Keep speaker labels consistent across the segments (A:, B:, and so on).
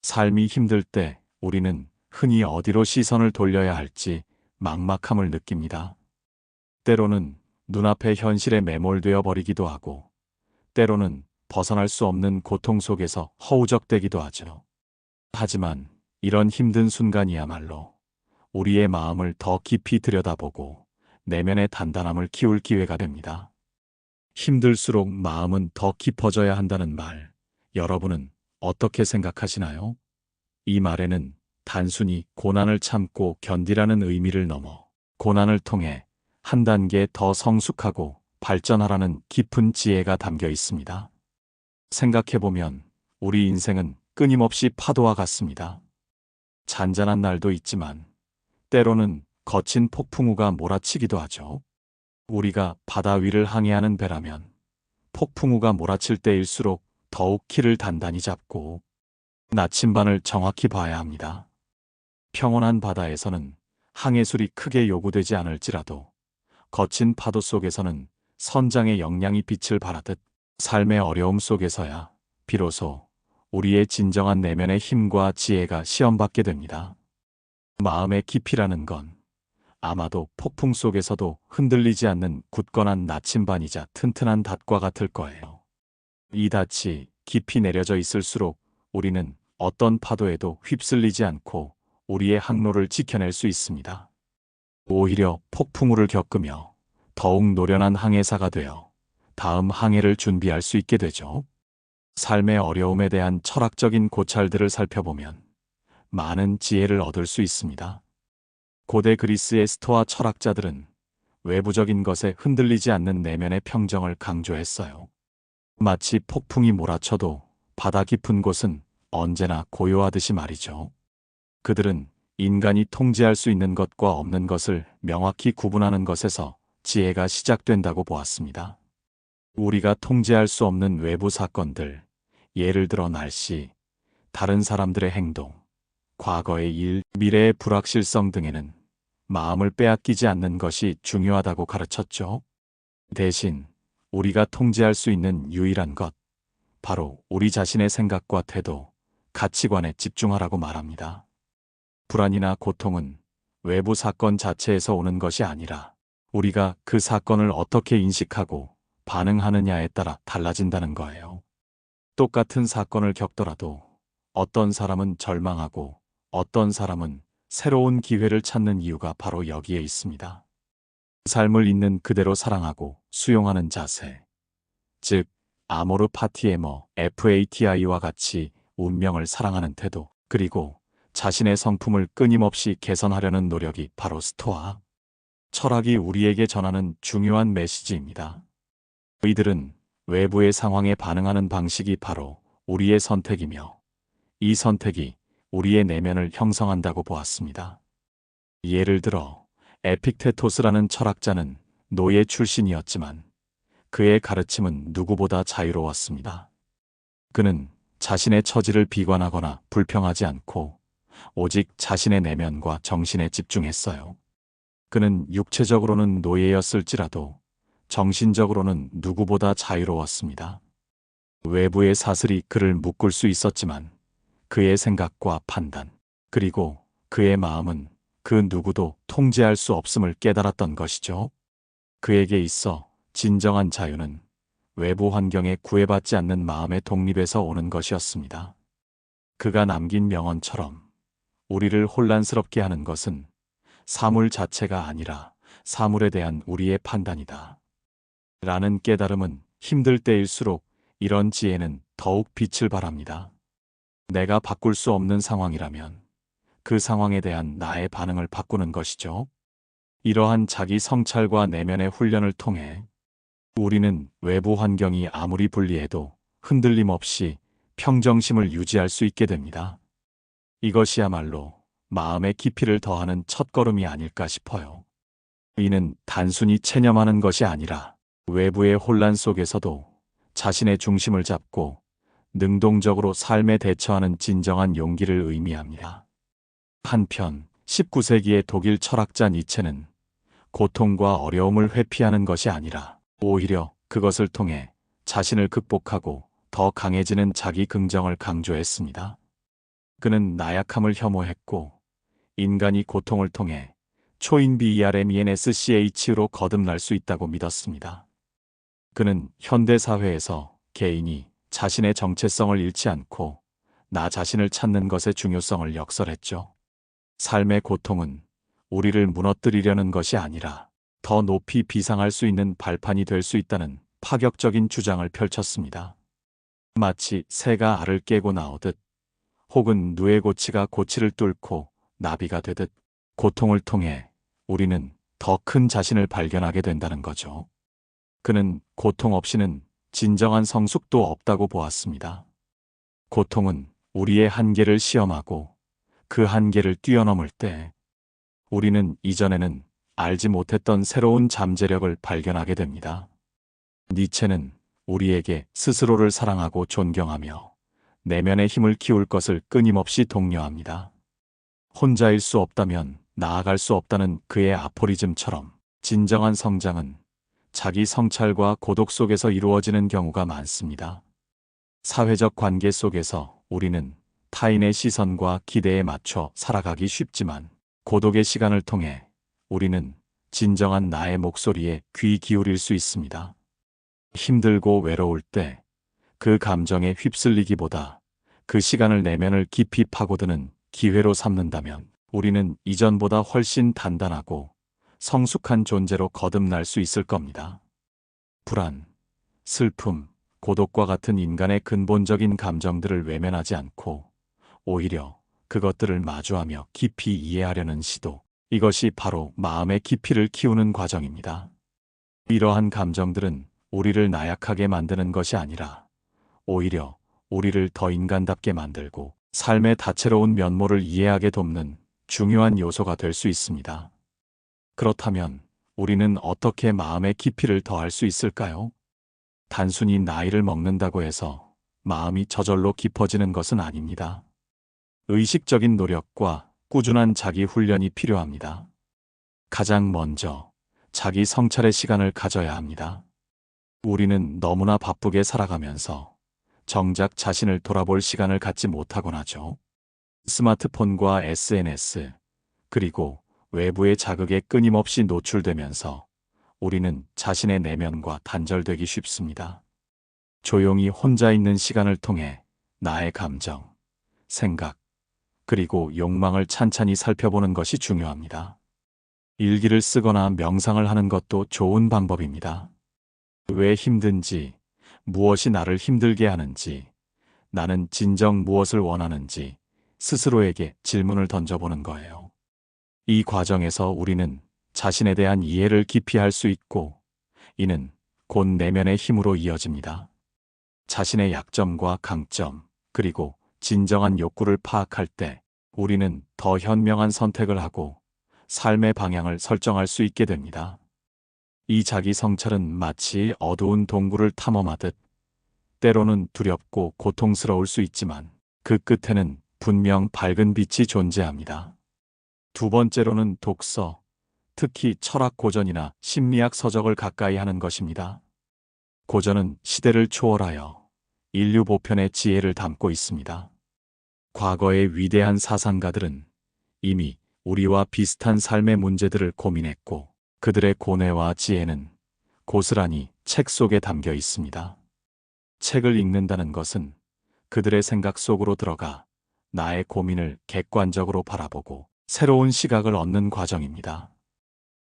A: 삶이 힘들 때 우리는 흔히 어디로 시선을 돌려야 할지 막막함을 느낍니다. 때로는 눈앞의 현실에 매몰되어 버리기도 하고, 때로는 벗어날 수 없는 고통 속에서 허우적대기도 하죠. 하지만 이런 힘든 순간이야말로 우리의 마음을 더 깊이 들여다보고 내면의 단단함을 키울 기회가 됩니다. 힘들수록 마음은 더 깊어져야 한다는 말, 여러분은 어떻게 생각하시나요? 이 말에는 단순히 고난을 참고 견디라는 의미를 넘어 고난을 통해 한 단계 더 성숙하고 발전하라는 깊은 지혜가 담겨 있습니다. 생각해보면 우리 인생은 끊임없이 파도와 같습니다. 잔잔한 날도 있지만 때로는 거친 폭풍우가 몰아치기도 하죠. 우리가 바다 위를 항해하는 배라면 폭풍우가 몰아칠 때일수록 더욱 키를 단단히 잡고 나침반을 정확히 봐야 합니다. 평온한 바다에서는 항해술이 크게 요구되지 않을지라도 거친 파도 속에서는 선장의 역량이 빛을 발하듯 삶의 어려움 속에서야 비로소 우리의 진정한 내면의 힘과 지혜가 시험받게 됩니다. 마음의 깊이라는 건 아마도 폭풍 속에서도 흔들리지 않는 굳건한 나침반이자 튼튼한 닷과 같을 거예요. 이 닷이 깊이 내려져 있을수록 우리는 어떤 파도에도 휩쓸리지 않고 우리의 항로를 지켜낼 수 있습니다. 오히려 폭풍우를 겪으며 더욱 노련한 항해사가 되어 다음 항해를 준비할 수 있게 되죠. 삶의 어려움에 대한 철학적인 고찰들을 살펴보면 많은 지혜를 얻을 수 있습니다. 고대 그리스의 스토아 철학자들은 외부적인 것에 흔들리지 않는 내면의 평정을 강조했어요. 마치 폭풍이 몰아쳐도 바다 깊은 곳은 언제나 고요하듯이 말이죠. 그들은 인간이 통제할 수 있는 것과 없는 것을 명확히 구분하는 것에서 지혜가 시작된다고 보았습니다. 우리가 통제할 수 없는 외부 사건들, 예를 들어 날씨, 다른 사람들의 행동, 과거의 일, 미래의 불확실성 등에는 마음을 빼앗기지 않는 것이 중요하다고 가르쳤죠. 대신 우리가 통제할 수 있는 유일한 것, 바로 우리 자신의 생각과 태도, 가치관에 집중하라고 말합니다. 불안이나 고통은 외부 사건 자체에서 오는 것이 아니라 우리가 그 사건을 어떻게 인식하고 반응하느냐에 따라 달라진다는 거예요. 똑같은 사건을 겪더라도 어떤 사람은 절망하고 어떤 사람은 새로운 기회를 찾는 이유가 바로 여기에 있습니다. 삶을 있는 그대로 사랑하고 수용하는 자세, 즉 아모르 파티에머 FATI와 같이 운명을 사랑하는 태도, 그리고 자신의 성품을 끊임없이 개선하려는 노력이 바로 스토아 철학이 우리에게 전하는 중요한 메시지입니다. 이들은 외부의 상황에 반응하는 방식이 바로 우리의 선택이며 이 선택이 우리의 내면을 형성한다고 보았습니다. 예를 들어 에픽테토스라는 철학자는 노예 출신이었지만 그의 가르침은 누구보다 자유로웠습니다. 그는 자신의 처지를 비관하거나 불평하지 않고 오직 자신의 내면과 정신에 집중했어요. 그는 육체적으로는 노예였을지라도 정신적으로는 누구보다 자유로웠습니다. 외부의 사슬이 그를 묶을 수 있었지만 그의 생각과 판단, 그리고 그의 마음은 그 누구도 통제할 수 없음을 깨달았던 것이죠. 그에게 있어 진정한 자유는 외부 환경에 구애받지 않는 마음의 독립에서 오는 것이었습니다. 그가 남긴 명언처럼 우리를 혼란스럽게 하는 것은 사물 자체가 아니라 사물에 대한 우리의 판단이다. 라는 깨달음은 힘들 때일수록 이런 지혜는 더욱 빛을 발합니다. 내가 바꿀 수 없는 상황이라면 그 상황에 대한 나의 반응을 바꾸는 것이죠. 이러한 자기 성찰과 내면의 훈련을 통해 우리는 외부 환경이 아무리 불리해도 흔들림 없이 평정심을 유지할 수 있게 됩니다. 이것이야말로 마음의 깊이를 더하는 첫걸음이 아닐까 싶어요. 이는 단순히 체념하는 것이 아니라 외부의 혼란 속에서도 자신의 중심을 잡고 능동적으로 삶에 대처하는 진정한 용기를 의미합니다. 한편 19세기의 독일 철학자 니체는 고통과 어려움을 회피하는 것이 아니라 오히려 그것을 통해 자신을 극복하고 더 강해지는 자기 긍정을 강조했습니다. 그는 나약함을 혐오했고 인간이 고통을 통해 초인 BERMENSCH로 거듭날 수 있다고 믿었습니다. 그는 현대 사회에서 개인이 자신의 정체성을 잃지 않고 나 자신을 찾는 것의 중요성을 역설했죠. 삶의 고통은 우리를 무너뜨리려는 것이 아니라 더 높이 비상할 수 있는 발판이 될 수 있다는 파격적인 주장을 펼쳤습니다. 마치 새가 알을 깨고 나오듯 혹은 누에 고치가 고치를 뚫고 나비가 되듯 고통을 통해 우리는 더 큰 자신을 발견하게 된다는 거죠. 그는 고통 없이는 진정한 성숙도 없다고 보았습니다. 고통은 우리의 한계를 시험하고 그 한계를 뛰어넘을 때 우리는 이전에는 알지 못했던 새로운 잠재력을 발견하게 됩니다. 니체는 우리에게 스스로를 사랑하고 존경하며 내면의 힘을 키울 것을 끊임없이 독려합니다. 혼자일 수 없다면 나아갈 수 없다는 그의 아포리즘처럼 진정한 성장은 자기 성찰과 고독 속에서 이루어지는 경우가 많습니다. 사회적 관계 속에서 우리는 타인의 시선과 기대에 맞춰 살아가기 쉽지만 고독의 시간을 통해 우리는 진정한 나의 목소리에 귀 기울일 수 있습니다. 힘들고 외로울 때 그 감정에 휩쓸리기보다 그 시간을 내면을 깊이 파고드는 기회로 삼는다면 우리는 이전보다 훨씬 단단하고 성숙한 존재로 거듭날 수 있을 겁니다. 불안, 슬픔, 고독과 같은 인간의 근본적인 감정들을 외면하지 않고 오히려 그것들을 마주하며 깊이 이해하려는 시도, 이것이 바로 마음의 깊이를 키우는 과정입니다. 이러한 감정들은 우리를 나약하게 만드는 것이 아니라 오히려 우리를 더 인간답게 만들고 삶의 다채로운 면모를 이해하게 돕는 중요한 요소가 될 수 있습니다. 그렇다면 우리는 어떻게 마음의 깊이를 더할 수 있을까요? 단순히 나이를 먹는다고 해서 마음이 저절로 깊어지는 것은 아닙니다. 의식적인 노력과 꾸준한 자기 훈련이 필요합니다. 가장 먼저 자기 성찰의 시간을 가져야 합니다. 우리는 너무나 바쁘게 살아가면서 정작 자신을 돌아볼 시간을 갖지 못하곤 하죠. 스마트폰과 SNS, 그리고 외부의 자극에 끊임없이 노출되면서 우리는 자신의 내면과 단절되기 쉽습니다. 조용히 혼자 있는 시간을 통해 나의 감정, 생각, 그리고 욕망을 찬찬히 살펴보는 것이 중요합니다. 일기를 쓰거나 명상을 하는 것도 좋은 방법입니다. 왜 힘든지, 무엇이 나를 힘들게 하는지, 나는 진정 무엇을 원하는지 스스로에게 질문을 던져보는 거예요. 이 과정에서 우리는 자신에 대한 이해를 깊이 할 수 있고, 이는 곧 내면의 힘으로 이어집니다. 자신의 약점과 강점, 그리고 진정한 욕구를 파악할 때 우리는 더 현명한 선택을 하고 삶의 방향을 설정할 수 있게 됩니다. 이 자기 성찰은 마치 어두운 동굴을 탐험하듯 때로는 두렵고 고통스러울 수 있지만 그 끝에는 분명 밝은 빛이 존재합니다. 두 번째로는 독서, 특히 철학 고전이나 심리학 서적을 가까이 하는 것입니다. 고전은 시대를 초월하여 인류 보편의 지혜를 담고 있습니다. 과거의 위대한 사상가들은 이미 우리와 비슷한 삶의 문제들을 고민했고 그들의 고뇌와 지혜는 고스란히 책 속에 담겨 있습니다. 책을 읽는다는 것은 그들의 생각 속으로 들어가 나의 고민을 객관적으로 바라보고 새로운 시각을 얻는 과정입니다.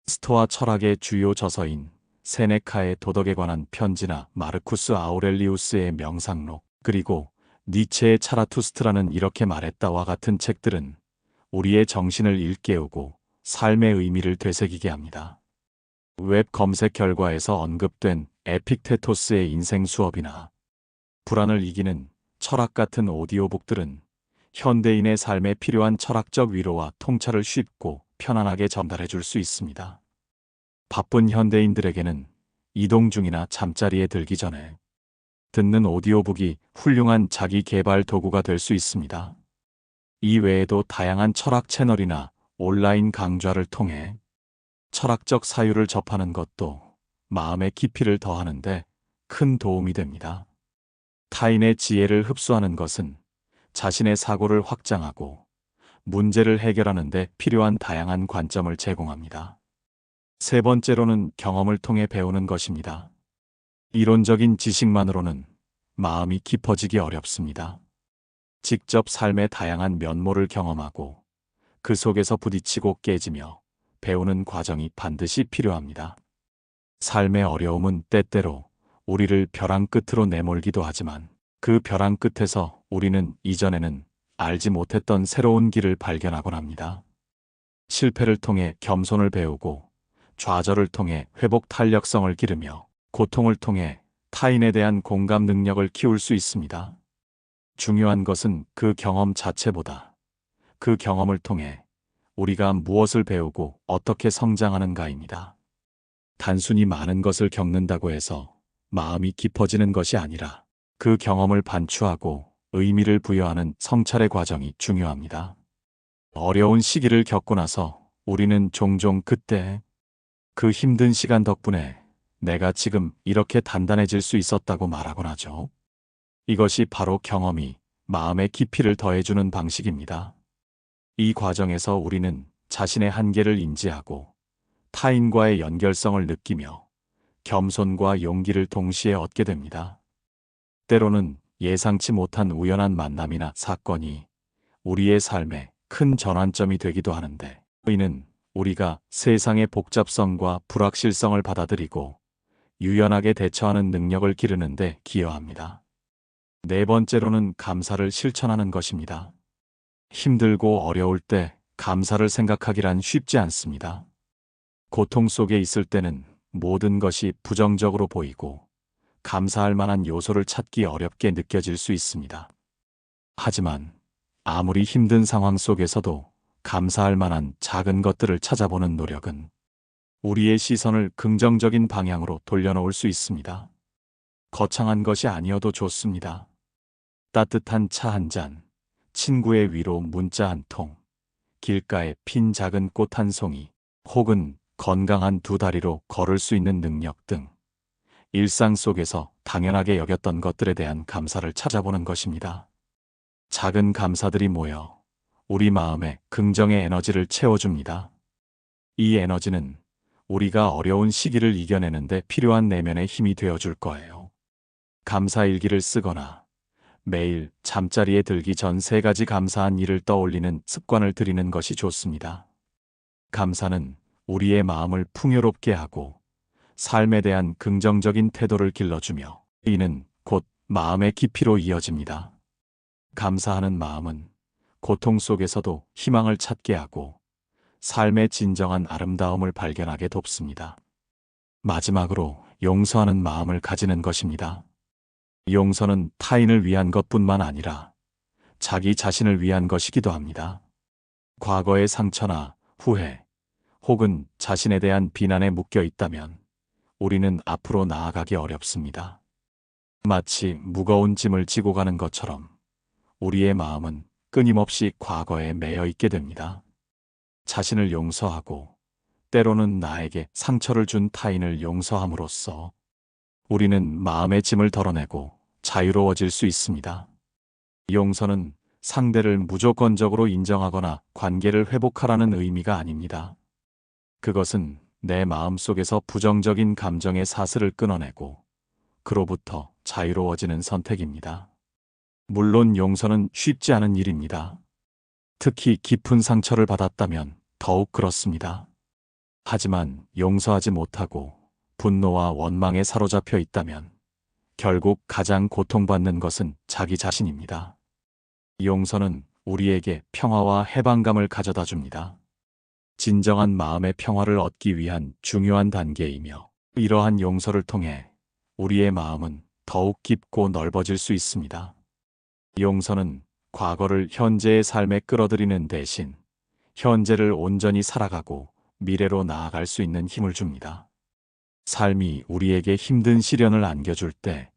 A: 스토아 철학의 주요 저서인 세네카의 도덕에 관한 편지나 마르쿠스 아우렐리우스의 명상록, 그리고 니체의 차라투스트라는 이렇게 말했다와 같은 책들은 우리의 정신을 일깨우고 삶의 의미를 되새기게 합니다. 웹 검색 결과에서 언급된 에픽테토스의 인생 수업이나 불안을 이기는 철학 같은 오디오북들은 현대인의 삶에 필요한 철학적 위로와 통찰을 쉽고 편안하게 전달해 줄 수 있습니다. 바쁜 현대인들에게는 이동 중이나 잠자리에 들기 전에 듣는 오디오북이 훌륭한 자기 개발 도구가 될 수 있습니다. 이 외에도 다양한 철학 채널이나 온라인 강좌를 통해 철학적 사유를 접하는 것도 마음의 깊이를 더하는데 큰 도움이 됩니다. 타인의 지혜를 흡수하는 것은 자신의 사고를 확장하고 문제를 해결하는 데 필요한 다양한 관점을 제공합니다. 세 번째로는 경험을 통해 배우는 것입니다. 이론적인 지식만으로는 마음이 깊어지기 어렵습니다. 직접 삶의 다양한 면모를 경험하고 그 속에서 부딪히고 깨지며 배우는 과정이 반드시 필요합니다. 삶의 어려움은 때때로 우리를 벼랑 끝으로 내몰기도 하지만 그 벼랑 끝에서 우리는 이전에는 알지 못했던 새로운 길을 발견하곤 합니다. 실패를 통해 겸손을 배우고 좌절을 통해 회복 탄력성을 기르며 고통을 통해 타인에 대한 공감 능력을 키울 수 있습니다. 중요한 것은 그 경험 자체보다 그 경험을 통해 우리가 무엇을 배우고 어떻게 성장하는가입니다. 단순히 많은 것을 겪는다고 해서 마음이 깊어지는 것이 아니라 그 경험을 반추하고 의미를 부여하는 성찰의 과정이 중요합니다. 어려운 시기를 겪고 나서 우리는 종종 그때 그 힘든 시간 덕분에 내가 지금 이렇게 단단해질 수 있었다고 말하곤 하죠. 이것이 바로 경험이 마음의 깊이를 더해주는 방식입니다. 이 과정에서 우리는 자신의 한계를 인지하고 타인과의 연결성을 느끼며 겸손과 용기를 동시에 얻게 됩니다. 때로는 예상치 못한 우연한 만남이나 사건이 우리의 삶에 큰 전환점이 되기도 하는데, 이는 우리가 세상의 복잡성과 불확실성을 받아들이고 유연하게 대처하는 능력을 기르는 데 기여합니다. 네 번째로는 감사를 실천하는 것입니다. 힘들고 어려울 때 감사를 생각하기란 쉽지 않습니다. 고통 속에 있을 때는 모든 것이 부정적으로 보이고 감사할 만한 요소를 찾기 어렵게 느껴질 수 있습니다. 하지만 아무리 힘든 상황 속에서도 감사할 만한 작은 것들을 찾아보는 노력은 우리의 시선을 긍정적인 방향으로 돌려놓을 수 있습니다. 거창한 것이 아니어도 좋습니다. 따뜻한 차 한 잔, 친구의 위로 문자 한 통, 길가에 핀 작은 꽃 한 송이, 혹은 건강한 두 다리로 걸을 수 있는 능력 등 일상 속에서 당연하게 여겼던 것들에 대한 감사를 찾아보는 것입니다. 작은 감사들이 모여 우리 마음에 긍정의 에너지를 채워줍니다. 이 에너지는 우리가 어려운 시기를 이겨내는 데 필요한 내면의 힘이 되어줄 거예요. 감사 일기를 쓰거나 매일 잠자리에 들기 전 3가지 감사한 일을 떠올리는 습관을 들이는 것이 좋습니다. 감사는 우리의 마음을 풍요롭게 하고 삶에 대한 긍정적인 태도를 길러주며 이는 곧 마음의 깊이로 이어집니다. 감사하는 마음은 고통 속에서도 희망을 찾게 하고 삶의 진정한 아름다움을 발견하게 돕습니다. 마지막으로 용서하는 마음을 가지는 것입니다. 용서는 타인을 위한 것뿐만 아니라 자기 자신을 위한 것이기도 합니다. 과거의 상처나 후회, 혹은 자신에 대한 비난에 묶여 있다면 우리는 앞으로 나아가기 어렵습니다. 마치 무거운 짐을 지고 가는 것처럼 우리의 마음은 끊임없이 과거에 매여 있게 됩니다. 자신을 용서하고 때로는 나에게 상처를 준 타인을 용서함으로써 우리는 마음의 짐을 덜어내고 자유로워질 수 있습니다. 용서는 상대를 무조건적으로 인정하거나 관계를 회복하라는 의미가 아닙니다. 그것은 내 마음속에서 부정적인 감정의 사슬을 끊어내고 그로부터 자유로워지는 선택입니다. 물론 용서는 쉽지 않은 일입니다. 특히 깊은 상처를 받았다면 더욱 그렇습니다. 하지만 용서하지 못하고 분노와 원망에 사로잡혀 있다면 결국 가장 고통받는 것은 자기 자신입니다. 용서는 우리에게 평화와 해방감을 가져다 줍니다. 진정한 마음의 평화를 얻기 위한 중요한 단계이며 이러한 용서를 통해 우리의 마음은 더욱 깊고 넓어질 수 있습니다. 용서는 과거를 현재의 삶에 끌어들이는 대신 현재를 온전히 살아가고 미래로 나아갈 수 있는 힘을 줍니다. 삶이 우리에게 힘든 시련을 안겨줄 때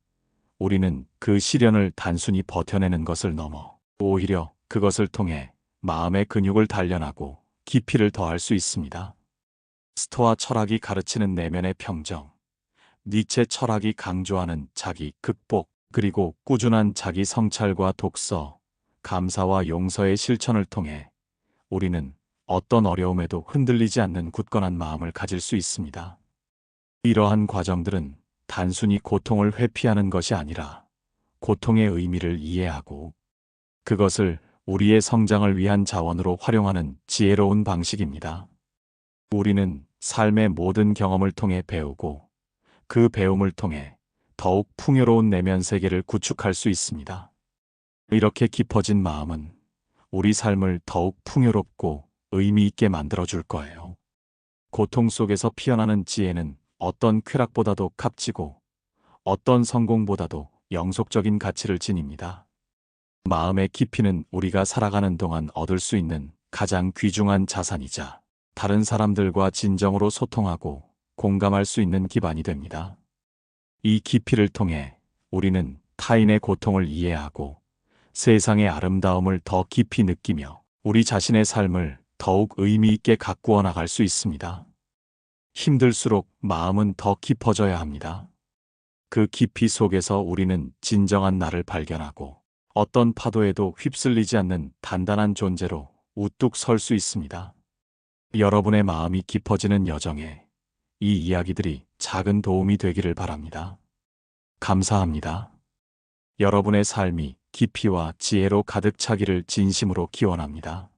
A: 우리는 그 시련을 단순히 버텨내는 것을 넘어 오히려 그것을 통해 마음의 근육을 단련하고 깊이를 더할 수 있습니다. 스토아 철학이 가르치는 내면의 평정, 니체 철학이 강조하는 자기 극복, 그리고 꾸준한 자기 성찰과 독서, 감사와 용서의 실천을 통해 우리는 어떤 어려움에도 흔들리지 않는 굳건한 마음을 가질 수 있습니다. 이러한 과정들은 단순히 고통을 회피하는 것이 아니라 고통의 의미를 이해하고 그것을 우리의 성장을 위한 자원으로 활용하는 지혜로운 방식입니다. 우리는 삶의 모든 경험을 통해 배우고 그 배움을 통해 더욱 풍요로운 내면 세계를 구축할 수 있습니다. 이렇게 깊어진 마음은 우리 삶을 더욱 풍요롭고 의미 있게 만들어줄 거예요. 고통 속에서 피어나는 지혜는 어떤 쾌락보다도 값지고 어떤 성공보다도 영속적인 가치를 지닙니다. 마음의 깊이는 우리가 살아가는 동안 얻을 수 있는 가장 귀중한 자산이자 다른 사람들과 진정으로 소통하고 공감할 수 있는 기반이 됩니다. 이 깊이를 통해 우리는 타인의 고통을 이해하고 세상의 아름다움을 더 깊이 느끼며 우리 자신의 삶을 더욱 의미 있게 가꾸어 나갈 수 있습니다. 힘들수록 마음은 더 깊어져야 합니다. 그 깊이 속에서 우리는 진정한 나를 발견하고 어떤 파도에도 휩쓸리지 않는 단단한 존재로 우뚝 설 수 있습니다. 여러분의 마음이 깊어지는 여정에 이 이야기들이 작은 도움이 되기를 바랍니다. 감사합니다. 여러분의 삶이 깊이와 지혜로 가득 차기를 진심으로 기원합니다.